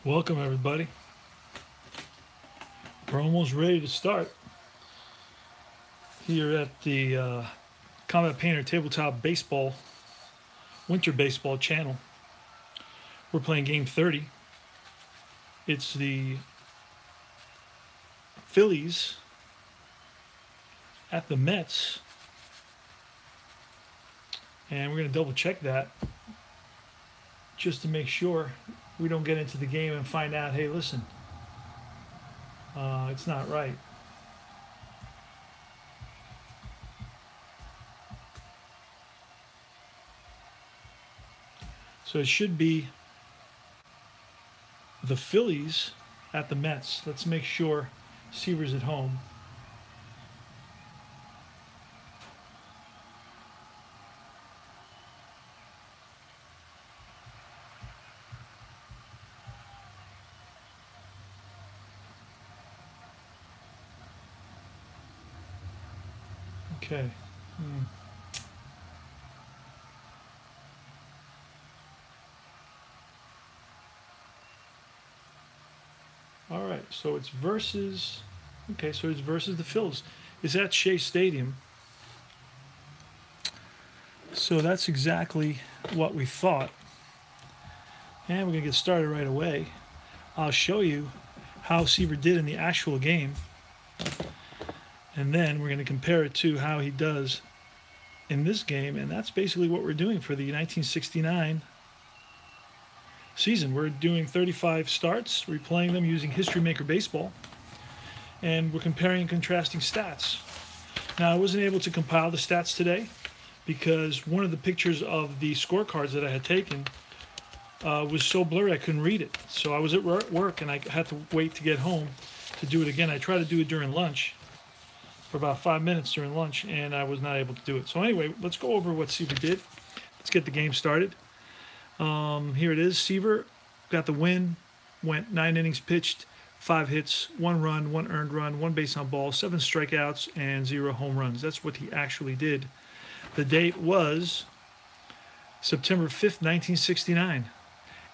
Welcome, everybody. We're almost ready to start here at the Combat Painter Tabletop Baseball, Winter Baseball channel. We're playing game 30. It's the Phillies at the Mets. And we're going to double check that just to make sure we don't get into the game and find out, hey, listen, it's not right. So it should be the Phillies at the Mets. Let's make sure Seaver's at home. Okay. All right. So it's versus. Okay. So it's versus the Phillies. It's at Shea Stadium. So that's exactly what we thought. And we're going to get started right away. I'll show you how Seaver did in the actual game. And then we're going to compare it to how he does in this game. And that's basically what we're doing for the 1969 season. We're doing 35 starts, replaying them using History Maker Baseball. And we're comparing and contrasting stats. Now, I wasn't able to compile the stats today because one of the pictures of the scorecards that I had taken was so blurry I couldn't read it. So I was at work and I had to wait to get home to do it again. I tried to do it during lunch for about 5 minutes during lunch, and I was not able to do it. So anyway, let's go over what Seaver did. Let's get the game started. Here it is. Seaver got the win, went 9 innings pitched, 5 hits, 1 run, 1 earned run, 1 base on ball, 7 strikeouts, and 0 home runs. That's what he actually did. The date was September 5th, 1969.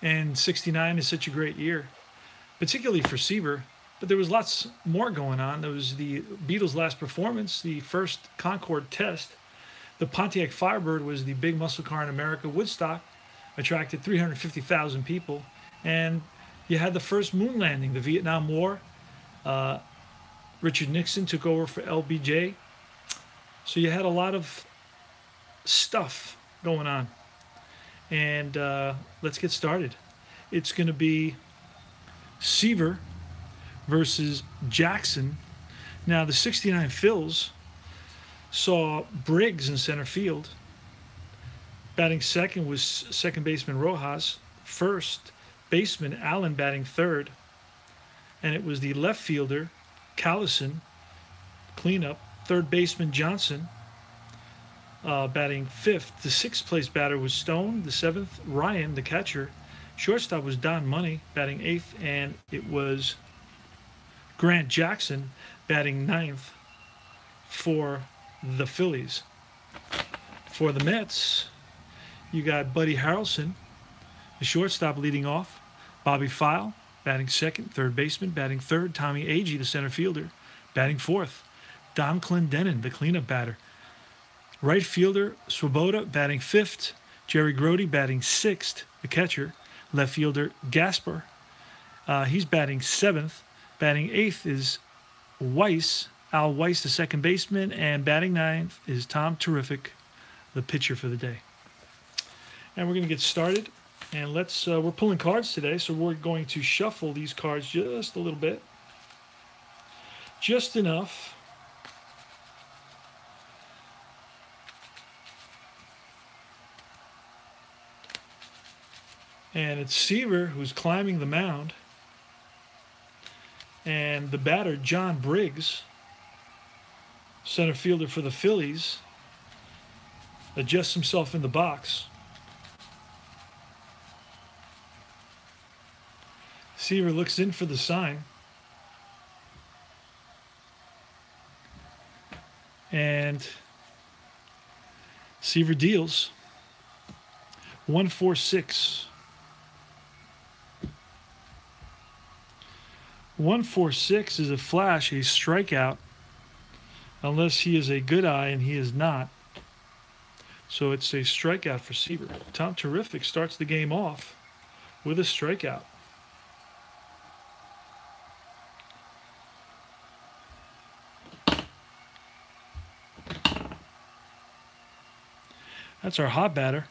And 69 is such a great year, particularly for Seaver. But there was lots more going on. There was the Beatles' last performance, the first Concorde test. The Pontiac Firebird was the big muscle car in America. Woodstock attracted 350,000 people. And you had the first moon landing, the Vietnam War. Richard Nixon took over for LBJ. So you had a lot of stuff going on. And let's get started. It's going to be Seaver versus Jackson. Now, the 69 Phils saw Briggs in center field. Batting second was second baseman Rojas. First baseman Allen batting third. And it was the left fielder, Callison, cleanup. Third baseman Johnson batting fifth. The sixth place batter was Stone. The seventh, Ryan, the catcher. Shortstop was Don Money batting eighth. And it was Grant Jackson batting ninth for the Phillies. For the Mets, you got Buddy Harrelson, the shortstop, leading off. Bobby File batting second. Third baseman batting third. Tommy Agee, the center fielder, batting fourth. Don Clendenin, the cleanup batter. Right fielder Swoboda batting fifth. Jerry Grody batting sixth, the catcher. Left fielder Gasper, he's batting seventh. Batting eighth is Weiss, Al Weiss, the second baseman, and batting ninth is Tom Terrific, the pitcher for the day. And we're going to get started. And we're pulling cards today, so we're going to shuffle these cards just a little bit. Just enough. And it's Seaver who's climbing the mound. And the batter, John Briggs, center fielder for the Phillies, adjusts himself in the box. Seaver looks in for the sign. And Seaver deals 1-4-6. 146 is a flash, a strikeout, unless he is a good eye, and he is not. So it's a strikeout for Seaver. Tom Terrific starts the game off with a strikeout. That's our hot batter.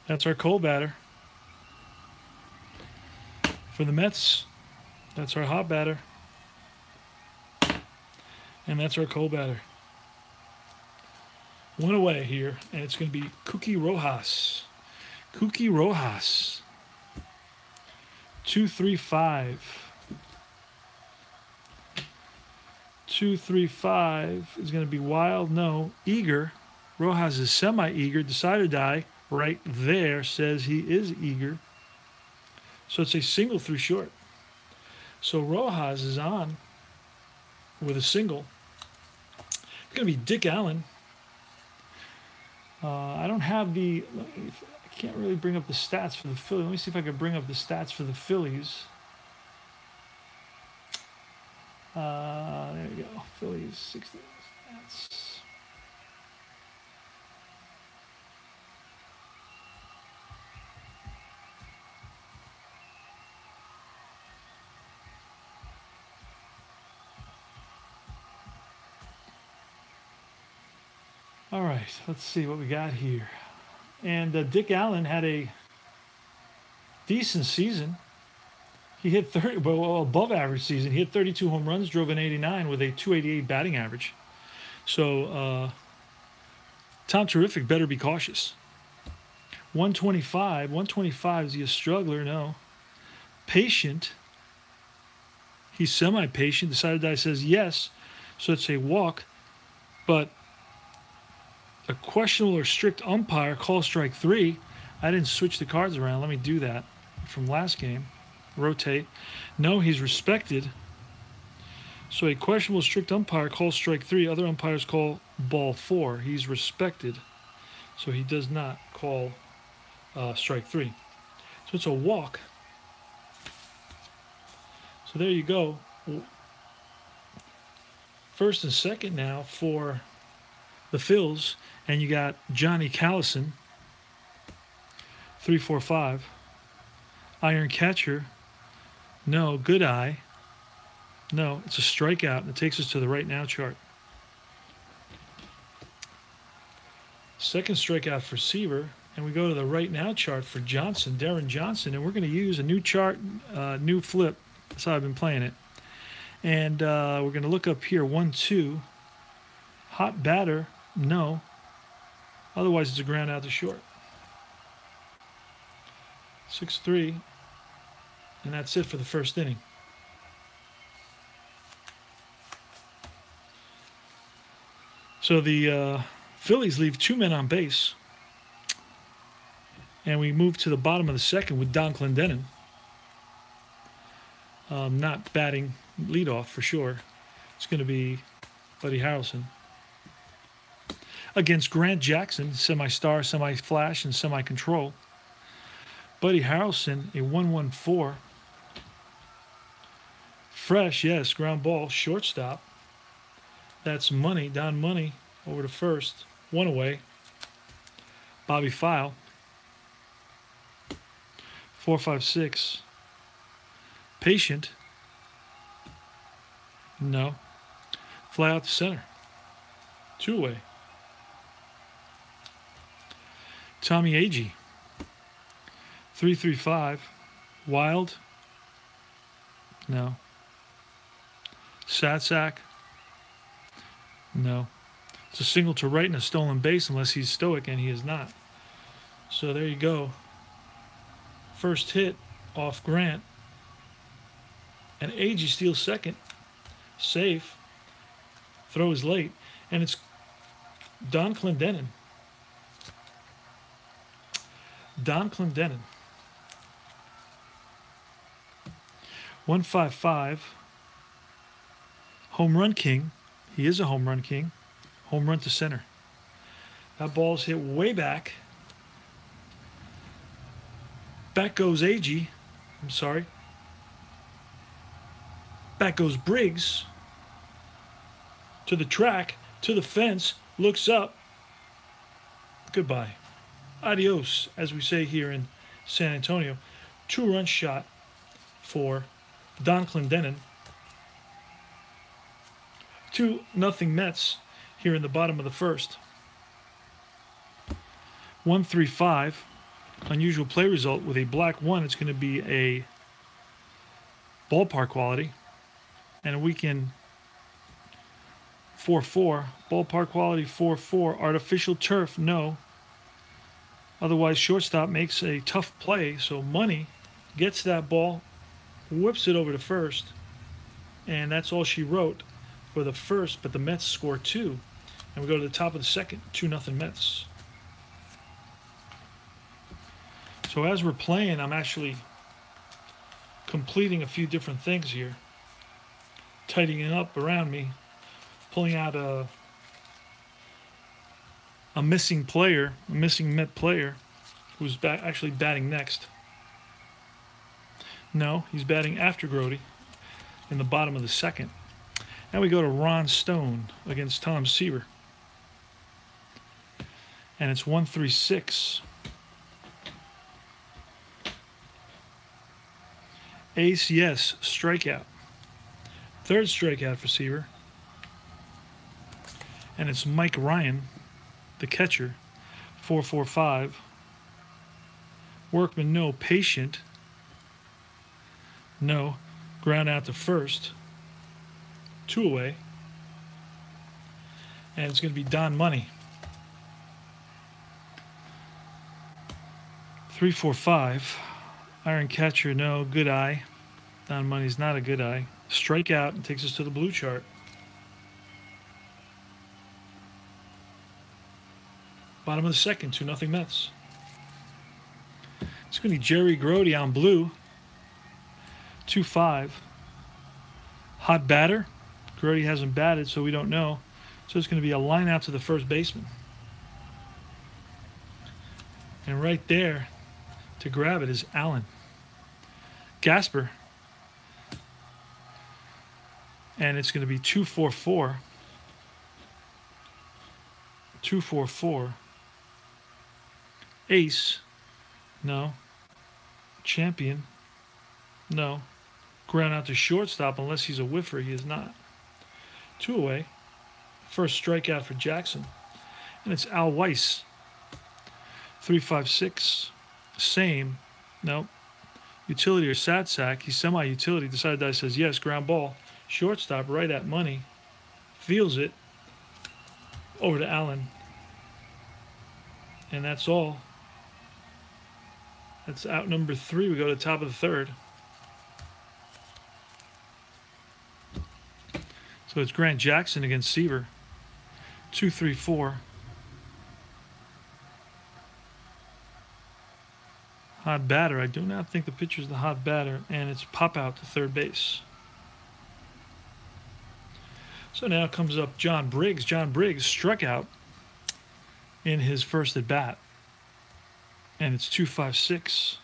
That's our cold batter. For the Mets, that's our hot batter. And that's our cold batter. One away here, and it's going to be Cookie Rojas. Cookie Rojas. 2-3-5. 2-3-5 is going to be wild. No. Eager. Rojas is semi-eager. Decide or die. Right there says he is eager. So it's a single through short. So Rojas is on with a single. It's going to be Dick Allen. I don't have the... I can't really bring up the stats for the Phillies. Let me see if I can bring up the stats for the Phillies. There we go. Phillies, 60 stats. All right, let's see what we got here. And Dick Allen had a decent season. He hit 30, well, above average season. He hit 32 home runs, drove an 89 with a 288 batting average. So Tom Terrific better be cautious. 125. 125, is he a struggler? No. Patient. He's semi-patient. Decided Die says yes. So it's a walk. But a questionable or strict umpire calls strike 3. I didn't switch the cards around. Let me do that from last game. Rotate. No, he's respected. So a questionable strict umpire calls strike 3. Other umpires call ball 4. He's respected. So he does not call strike 3. So it's a walk. So there you go. First and second now for the Phils. And you got Johnny Callison. 3-4-5. Iron catcher. No. Good eye. No. It's a strikeout. And it takes us to the right now chart. Second strikeout for Seaver. And we go to the right now chart for Johnson, Darren Johnson. And we're going to use a new chart, new flip. That's how I've been playing it. And we're going to look up here. 1-2. Hot batter. No. Otherwise, it's a ground out to short. 6-3. And that's it for the first inning. So the Phillies leave 2 men on base. And we move to the bottom of the second with Don Clendenin. Not batting leadoff for sure. It's going to be Buddy Harrelson. Against Grant Jackson, semi-star, semi-flash, and semi-control. Buddy Harrelson, a 1-1-4. Fresh, yes, ground ball, shortstop. That's Money, Don Money, over to first. 1 away. Bobby File. 4-5-6. Patient. No. Fly out to center. 2 away. Tommy Agee. 3-3-5. Wild. No. Satsack. No. It's a single to right and a stolen base unless he's stoic, and he is not. So there you go. First hit off Grant. And Agee steals second. Safe. Throw is late. And it's Don Clendenin. Don Clendenin. 1-5-5. Home run king. He is a home run king. Home run to center. That ball's hit way back. Back goes Agee. I'm sorry. Back goes Briggs to the track, to the fence, looks up. Goodbye. Adios, as we say here in San Antonio. 2-run shot for Don Clendenin. 2-0 Mets here in the bottom of the first. 1-3-5. Unusual play result with a black 1. It's going to be a ballpark quality. And a weekend 4-4. Ballpark quality 4-4. Artificial turf, no. Otherwise, shortstop makes a tough play. So Money gets that ball, whips it over to first. And that's all she wrote for the first. But the Mets score 2. And we go to the top of the second. 2-0 Mets. So as we're playing, I'm actually completing a few different things here. Tidying up around me. Pulling out a missing player, a missing Met player, who's actually batting next. No, he's batting after Grody in the bottom of the second. Now we go to Ron Stone against Tom Seaver. And it's 1-3-6. Ace, yes, strikeout. Third strikeout for Seaver. And it's Mike Ryan, the catcher. 4-4-5. Workman, no. Patient, no. Ground out to first. 2 away. And it's going to be Don Money. 3-4-5. Iron catcher, no. Good eye. Don Money's not a good eye. Strikeout and takes us to the blue chart. Bottom of the second, 2-0 Mets. It's going to be Jerry Grody on blue. 2-5. Hot batter. Grody hasn't batted, so we don't know. So it's going to be a line out to the first baseman. And right there, to grab it, is Allen. Gasper. And it's going to be 2-4-4. 2-4-4. Ace. No. Champion. No. Ground out to shortstop unless he's a whiffer. He is not. 2 away. First strikeout for Jackson. And it's Al Weiss. 3-5-6. Same. Nope. Utility or sad sack. He's semi-utility. The side die says yes. Ground ball. Shortstop right at Money. Feels it. Over to Allen. And that's all. That's out number 3. We go to the top of the third. So it's Grant Jackson against Seaver. 2-3-4. Hot batter. I do not think the pitcher's the hot batter. And it's pop out to third base. So now comes up John Briggs. John Briggs struck out in his first at bat. And it's 2-5-6.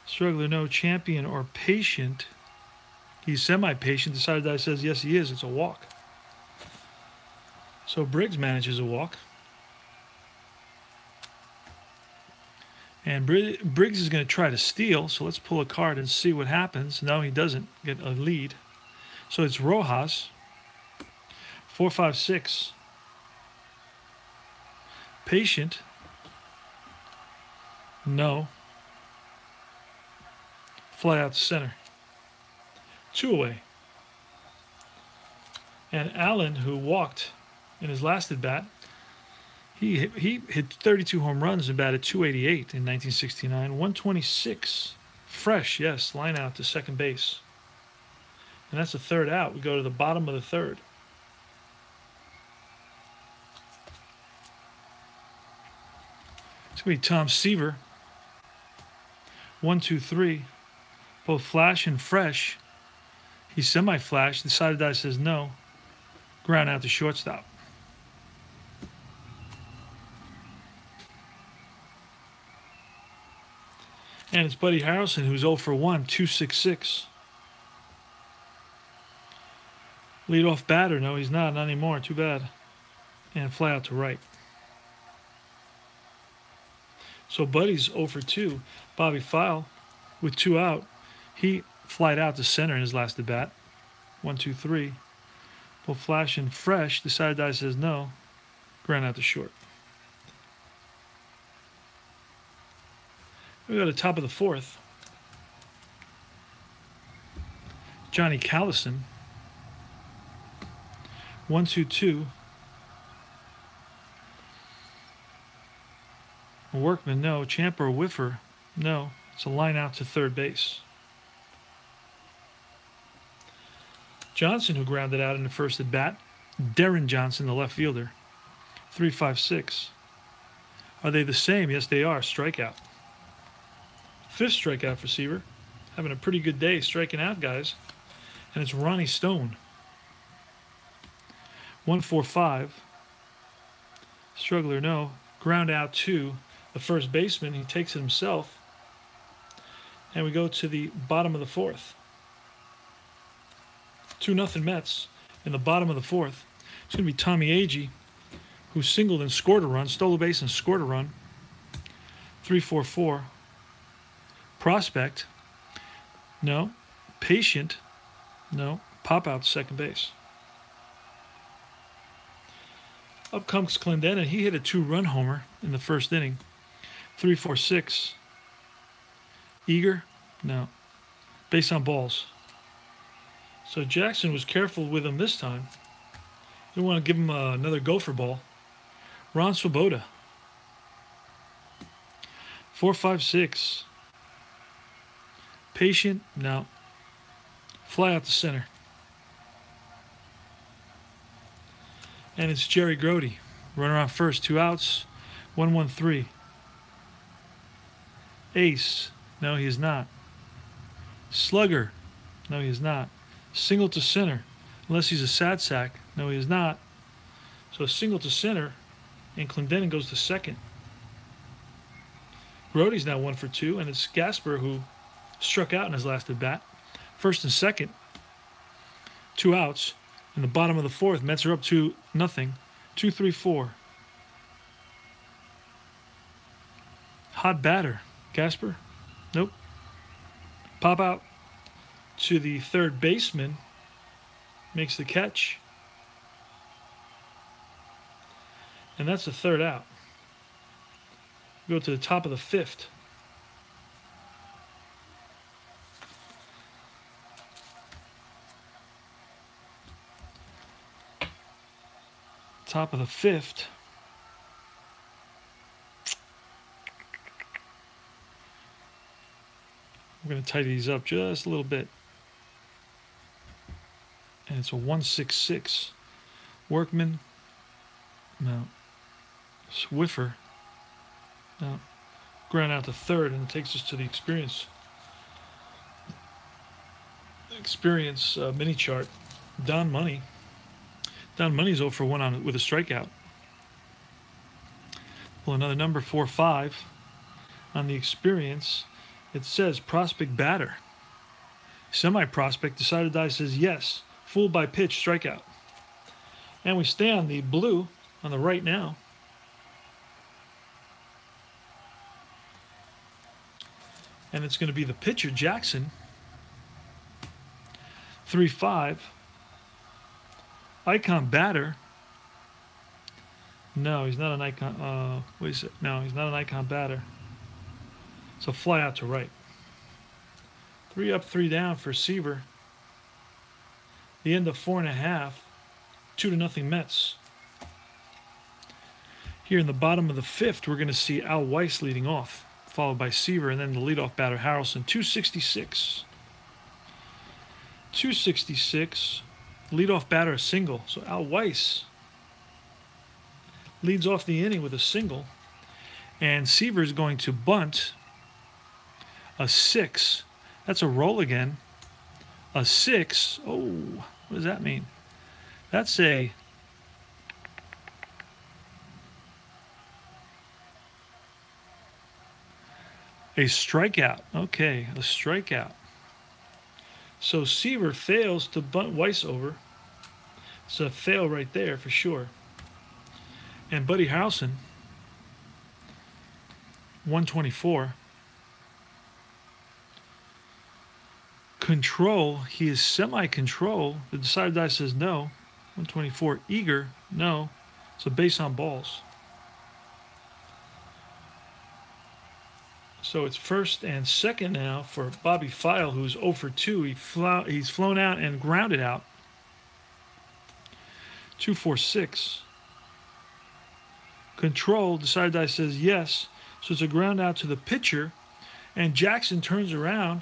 Struggler, no. Champion or patient. He's semi-patient. The side die says yes, he is. It's a walk. So Briggs manages a walk. And Briggs is going to try to steal. So let's pull a card and see what happens. No, he doesn't get a lead. So it's Rojas. 4-5-6. Patient. No. Fly out to center. 2 away. And Allen, who walked in his last at bat, he hit 32 home runs and batted .288 in 1969. 126. Fresh, yes. Line out to second base. And that's the third out. We go to the bottom of the third. It's going to be Tom Seaver. 1-2-3. Both flash and fresh. He's semi-flash. The side of the die says no. Ground out to shortstop. And it's Buddy Harrelson, who's 0 for 1, 2-6-6. Leadoff batter. No, he's not. Not anymore. Too bad. And fly out to right. So Buddy's 0 for 2. Bobby File, with 2 out, he flied out to center in his last at bat. 1, 2, 3. Well, Flash and Fresh. The side die says no. Ground out to short. We go to top of the 4th. Johnny Callison. 1, 2, 2. Workman, no. Champer, Whiffer, no. It's a line out to third base. Johnson, who grounded out in the first at bat. Darren Johnson, the left fielder. 3, 5, 6. Are they the same? Yes, they are. Strikeout. 5th strikeout for Seaver. Having a pretty good day striking out, guys. And it's Ronnie Stone. 1, 4, 5. Struggler, no. Ground out to the first baseman. He takes it himself. And we go to the bottom of the 4th. 2-0 Mets in the bottom of the 4th. It's going to be Tommy Agee, who singled and scored a run, stole a base and scored a run. 3, 4, 4. Prospect, no. Patient, no. Pop out to second base. Up comes Clendenin. He hit a 2-run homer in the first inning. 3, 4, 6. Eager, no. Base on balls. So Jackson was careful with him this time. Didn't want to give him another gopher ball. Ron Swoboda. 4, 5, 6. Patient, no. Fly out to center. And it's Jerry Grody. Runner on first, 2 outs. 1, 1, 3. Ace, no, he is not. Slugger, no, he is not. Single to center, unless he's a sad sack. No, he is not. So a single to center, and Clendenin goes to second. Grody's now 1 for 2, and it's Gasper who struck out in his last at bat. First and second, 2 outs. In the bottom of the 4th, Mets are up 2-0. 2, 3, 4. Hot batter. Gasper? Nope. Pop out to the third baseman. Makes the catch. And that's the 3rd out. Go to the top of the 5th. Top of the 5th. We're going to tidy these up just a little bit. And it's a 1, 6, 6. Workman. No. Swiffer. No. Ground out to third, and it takes us to the experience mini chart. Don Money. Don Money's 0 for 1 with a strikeout. Well, another number 4, 5 on the experience. It says prospect batter. Semi-prospect decided die says yes. Fooled by pitch, strikeout. And we stay on the blue on the right now. And it's going to be the pitcher, Jackson. 3, 5. Icon batter. No, he's not an icon. What is it? No, he's not an icon batter. So fly out to right. 3 up, 3 down for Seaver. The end of 4.5. 2-0 Mets. Here in the bottom of the 5th, we're going to see Al Weiss leading off, followed by Seaver, and then the leadoff batter, Harrelson. 266. 266. Leadoff batter, a single. So Al Weiss leads off the inning with a single. And Seaver is going to bunt a 6. That's a roll again. A 6. Oh, what does that mean? That's a strikeout. Okay, a strikeout. So Seaver fails to bunt Weiss over. It's a fail right there for sure. And Buddy Harrelson, 124. Control, he is semi-control. The decided die says no. 124. Eager, no. So base on balls. So it's first and second now for Bobby File, who's 0 for 2. He's flown out and grounded out. 2-4-6. Control, decided die says yes. So it's a ground out to the pitcher. And Jackson turns around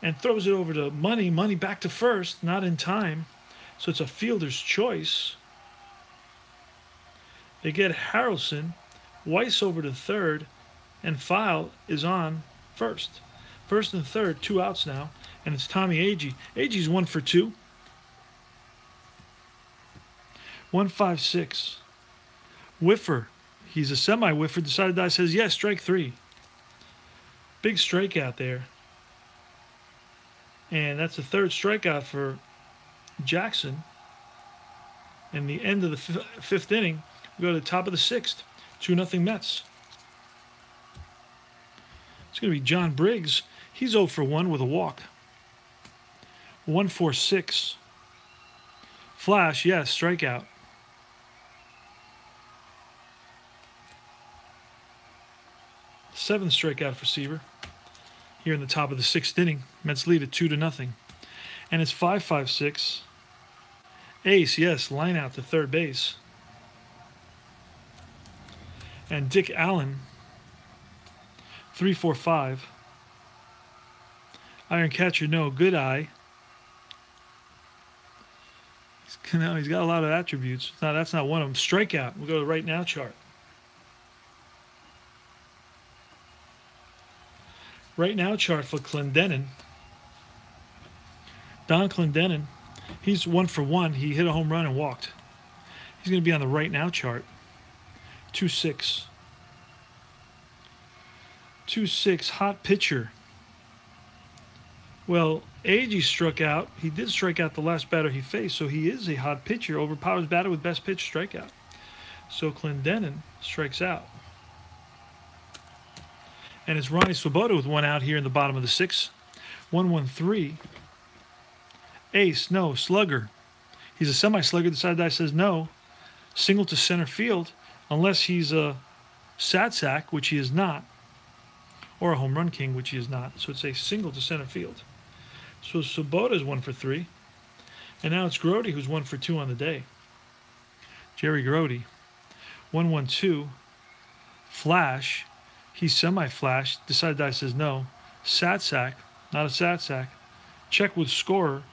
and throws it over to Money. Money back to first, not in time. So it's a fielder's choice. They get Harrelson, Weiss over to third, and File is on first. First and third, 2 outs now, and it's Tommy Agee. Agee's 1 for 2. 1-5-6. Whiffer, he's a semi-whiffer. Decided die says yes, strike 3. Big strikeout there. And that's the third strikeout for Jackson. And the end of the fifth inning, we go to the top of the sixth. 2-0 Mets. It's going to be John Briggs. He's 0 for 1 with a walk. 1-4-6. Flash, yes, strikeout. Seventh strikeout for Seaver. Here in the top of the sixth inning, Mets lead at 2-0. And it's 5-5-6. Ace, yes, line out to third base. And Dick Allen, 3-4-5. Iron catcher, no. Good eye. He's got a lot of attributes. No, that's not one of them. Strikeout. We'll go to the right now chart. Right now chart for Clendenin. Don Clendenin, he's 1 for 1. He hit a home run and walked. He's going to be on the right now chart. 2-6. 2-6, hot pitcher. Well, Agee struck out. He did strike out the last batter he faced, so he is a hot pitcher. Overpowers batter with best pitch strikeout. So Clendenin strikes out. And it's Ronnie Swoboda with 1 out here in the bottom of the sixth. 1-1-3. Ace, no. Slugger. He's a semi-slugger. The side die says no. Single to center field, unless he's a sad sack, which he is not, or a home run king, which he is not. So it's a single to center field. So Swoboda is 1 for 3. And now it's Grody who's 1 for 2 on the day. Jerry Grody. 1-1-2. Flash. He's semi-flash. Decided die says no. Sad sack. Not a sad sack. Check with scorer.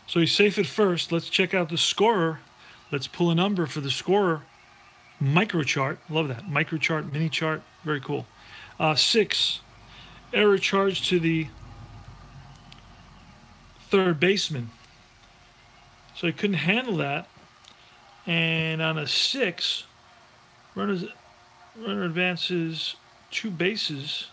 So he's safe at first. Let's check out the scorer. Let's pull a number for the scorer. Micro chart. Love that. Micro chart, mini chart. Very cool. 6. Error charge to the third baseman. So he couldn't handle that. And on a 6, runner advances 2 bases.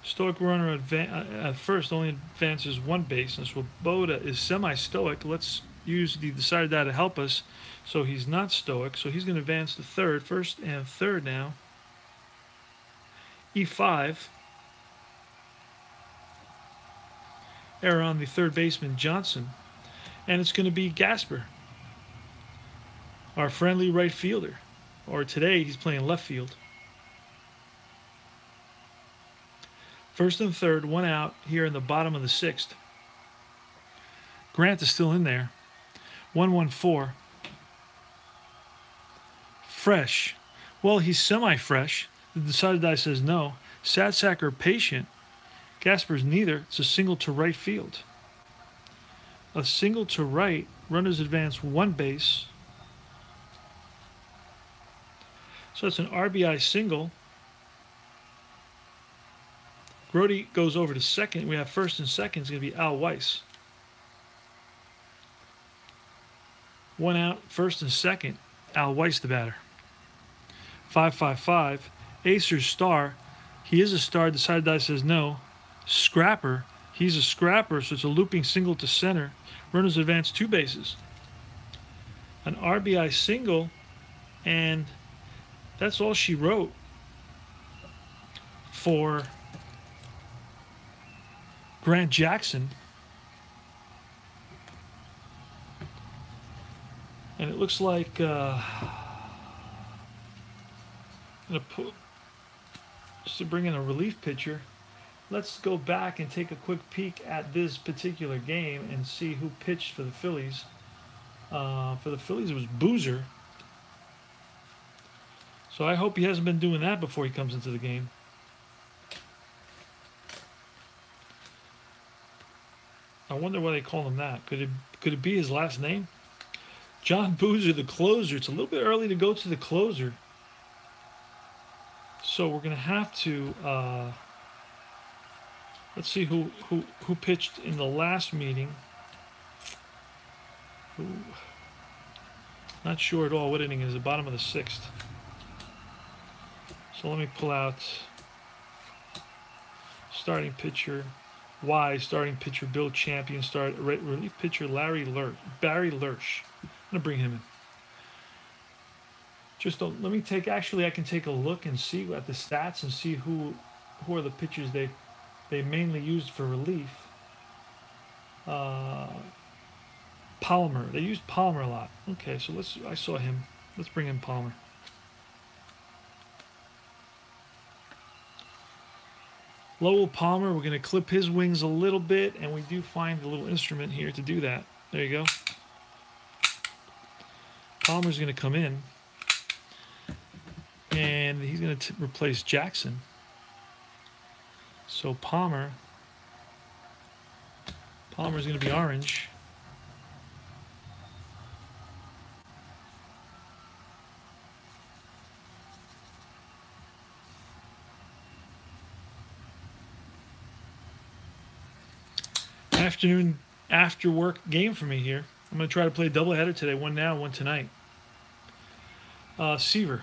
Stoic runner at first only advances 1 base. And Swoboda is semi-stoic. Let's use the decided die to help us. So he's not stoic. So he's going to advance to third. First and third now. E5. Error on the third baseman, Johnson. And it's going to be Gasper, our friendly right fielder. Or today, he's playing left field. First and third, 1 out here in the bottom of the sixth. Grant is still in there. 1-1-4. Fresh. Well, he's semi-fresh. The decided die says no. Sad sack or patient. Gasper's neither. It's a single to right field. A single to right. Runners advance 1 base. So it's an RBI single. Grody goes over to second. We have first and second. It's going to be Al Weiss. 1 out, first and second. Al Weiss the batter. 555. Acer Star, he is a star. Decided Die says no. Scrapper, he's a scrapper, so it's a looping single to center. Runners advance 2 bases. An RBI single, and that's all she wrote for Grant Jackson. And it looks like just to bring in a relief pitcher. Let's go back and take a quick peek at this particular game and see who pitched for the Phillies. For the Phillies, it was Boozer. So I hope he hasn't been doing that before he comes into the game. I wonder why they call him that. Could it be his last name? John Boozer, the closer. It's a little bit early to go to the closer. So we're going to have to... let's see who pitched in the last meeting. Ooh. Not sure at all what inning is. The bottom of the 6th. So let me pull out starting pitcher Y, starting pitcher Bill Champion, relief pitcher Barry Lurch. I'm gonna bring him in. Just don't let me take. Actually, I can take a look and see at the stats and see who are the pitchers they mainly used for relief. Palmer. They used Palmer a lot. Okay, so I saw him. Let's bring in Palmer. Lowell Palmer, we're going to clip his wings a little bit, and we do find a little instrument here to do that. There you go. Palmer's going to come in, and he's going to replace Jackson. So Palmer's going to be orange. Afternoon after work game for me here. I'm going to try to play a doubleheader today. One now, one tonight. Seaver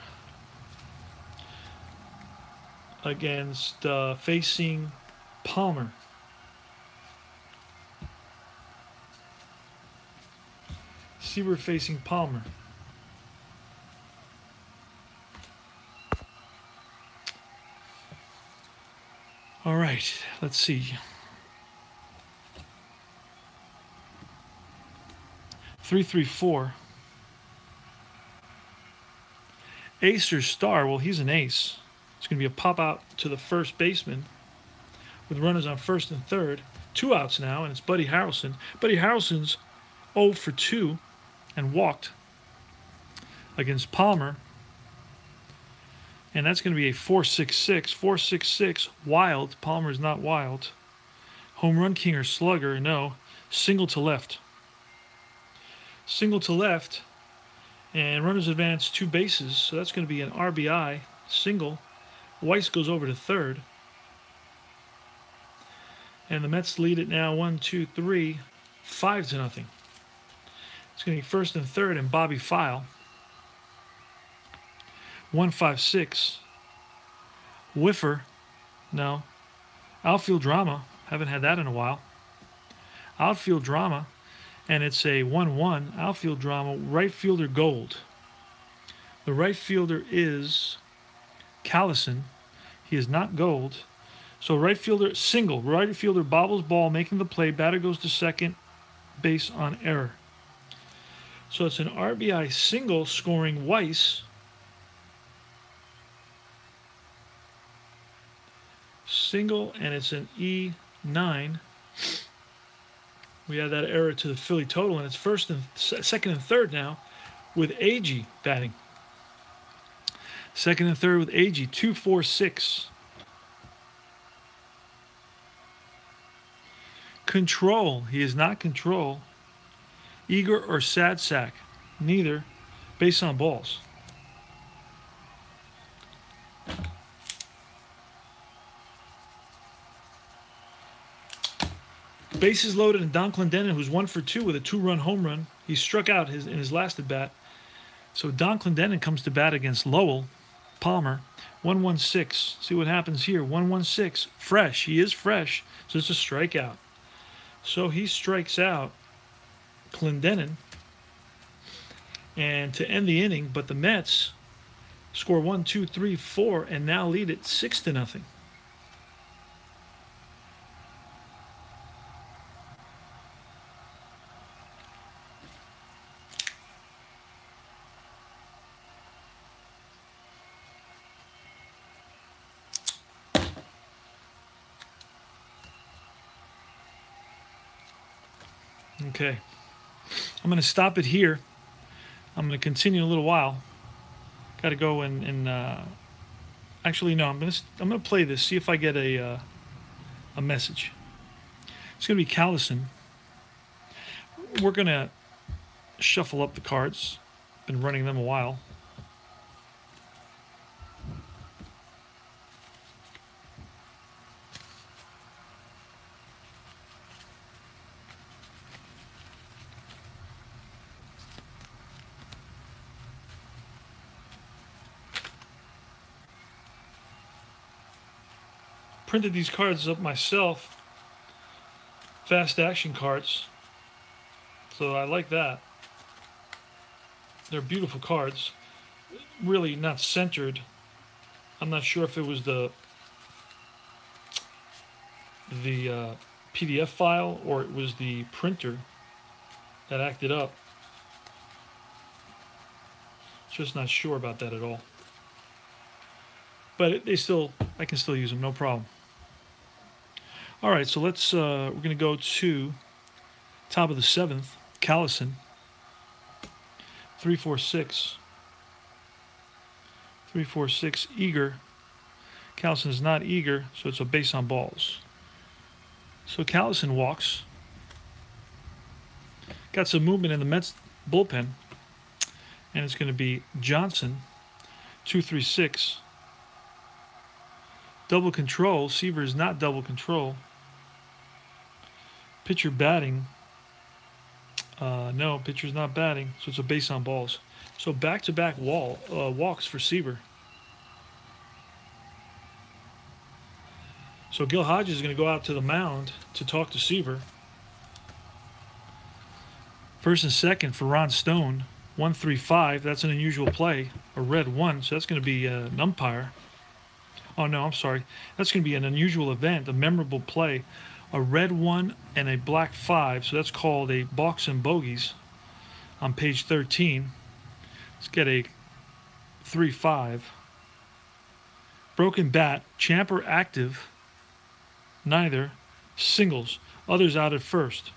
against facing Palmer. Seaver facing Palmer. All right, let's see. 3-3-4. Acer Star, well, he's an ace. It's going to be a pop out to the first baseman with runners on first and third. 2 outs now, and it's Buddy Harrelson. Buddy Harrelson's 0 for 2 and walked against Palmer. And that's going to be a 4.66. 4.66 wild. Palmer's not wild. Home run king or slugger, no. Single to left. Single to left, and runners advance 2 bases, so that's going to be an RBI single. Weiss goes over to third, and the Mets lead it now 1-2-3, 5-0. It's going to be first and third and Bobby File. 1-5-6. Whiffer, no. Outfield drama, haven't had that in a while. Outfield drama. And it's a 1-1 outfield drama. Right fielder gold. The right fielder is Callison. He is not gold. So right fielder single. Right fielder bobbles ball, making the play. Batter goes to second base on error. So it's an RBI single scoring Weiss. Single, and it's an E9. We add that error to the Philly total, and it's second and third now with Agee batting. Second and third with Agee, 2-4-6. Control, he is not control. Eager or sad sack, neither. Base on balls. Bases loaded, and Don Clendenon, who's 1 for 2 with a 2-run home run. He struck out in his last at bat. So Don Clendenon comes to bat against Lowell. Palmer, 116. See what happens here. 116. Fresh. He is fresh. So it's a strikeout. So he strikes out Clendenin, and to end the inning, but the Mets score 1, 2, 3, 4, and now lead it 6-0. Okay, I'm going to stop it here. I'm going to continue in a little while. Got to go and actually no, I'm going to play this. See if I get a message. It's going to be Callison. We're going to shuffle up the cards. Been running them a while. Printed these cards up myself, fast action cards, so I like that. They're beautiful cards, really not centered. I'm not sure if it was the PDF file or it was the printer that acted up. Just not sure about that at all. But I can still use them, no problem. All right, so let's. We're going to go to top of the 7th. Callison. 3-4-6. 3-4-6. Eager. Callison is not eager, so it's a base on balls. So Callison walks. Got some movement in the Mets bullpen, and it's going to be Johnson. 2-3-6. Double control. Seaver is not double control. Pitcher batting. No, pitcher's not batting, so it's a base on balls. So back-to-back walks for Seaver. So Gil Hodges is going to go out to the mound to talk to Seaver. First and second for Ron Stone. 1-3-5. That's an unusual play. A red 1, so that's going to be an umpire. Oh, no, I'm sorry. That's going to be an unusual event, a memorable play. A red 1 and a black 5, so that's called a box and bogeys on page 13. Let's get a 3-5. Broken bat, Champer active, neither. Singles, others out at first.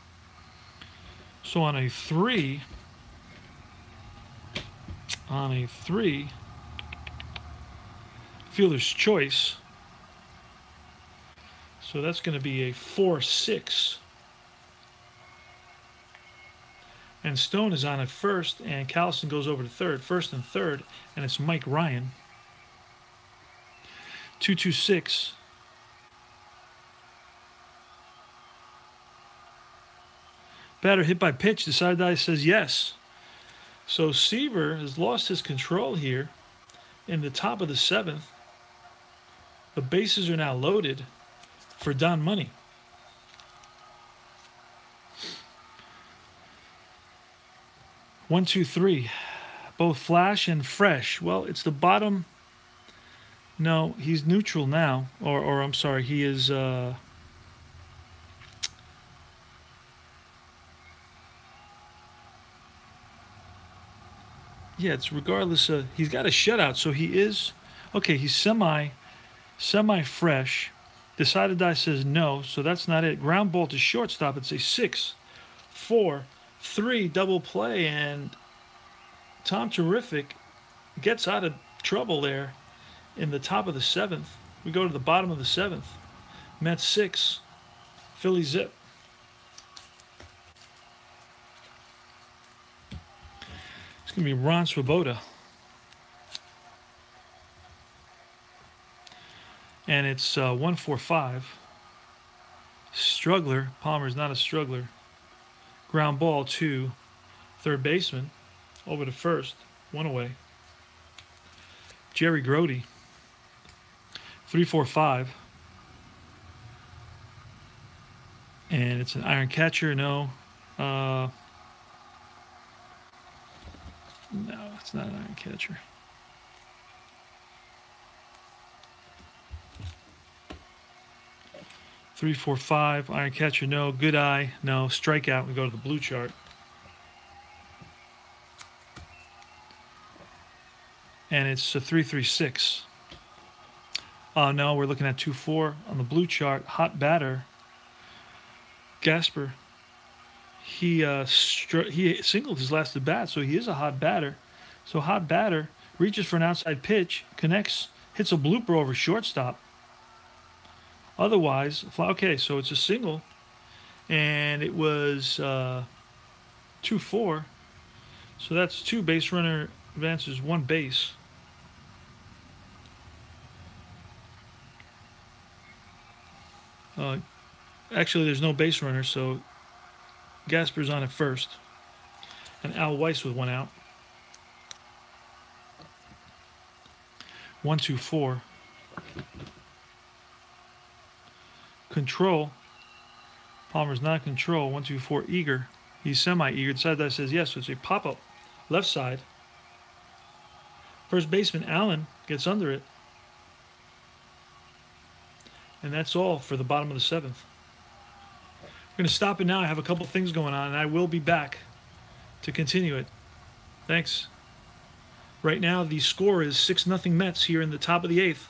So on a 3, fielder's choice. So that's going to be a 4-6. And Stone is on at first, and Callison goes over to third, first and third, and it's Mike Ryan. 2-2-6. Batter hit by pitch. The side die says yes. So Seaver has lost his control here in the top of the 7th. The bases are now loaded for Don Money. One, two, three. Both flash and fresh. Well, it's the bottom. No, he's neutral now. Or I'm sorry, he is... Yeah, it's regardless. He's got a shutout, so he is... Okay, he's semi-fresh. Decided die says no, so that's not it. Ground ball to shortstop. It's a 6-4-3 double play, and Tom Terrific gets out of trouble there in the top of the 7th. We go to the bottom of the 7th. Mets 6, Philly zip. It's going to be Ron Swoboda. And it's 1-4-5. Struggler. Palmer's not a struggler. Ground ball to third baseman. Over to first. One away. Jerry Grody. 3-4-5. And it's an iron catcher. No. No, it's not an iron catcher. Three, four, five. Iron catcher, no. Good eye, no. Strikeout. We go to the blue chart. And it's a 3-3-6. No, we're looking at 2-4 on the blue chart. Hot batter. Gasper. He singled his last at bat, so he is a hot batter. So hot batter reaches for an outside pitch, connects, hits a blooper over shortstop. Otherwise, okay, so it's a single, and it was 2-4. So that's 2 base runner advances, 1 base. Actually, there's no base runner, so Gasper's on at first, and Al Weiss with 1 out. 1-2-4. Control. Palmer's not control. 1-2-4. Eager. He's semi-eager. The side that says yes, so it's a pop-up. Left side. First baseman Allen gets under it. And that's all for the bottom of the 7th. We're going to stop it now. I have a couple things going on, and I will be back to continue it. Thanks. Right now, the score is 6-0 Mets here in the top of the 8th.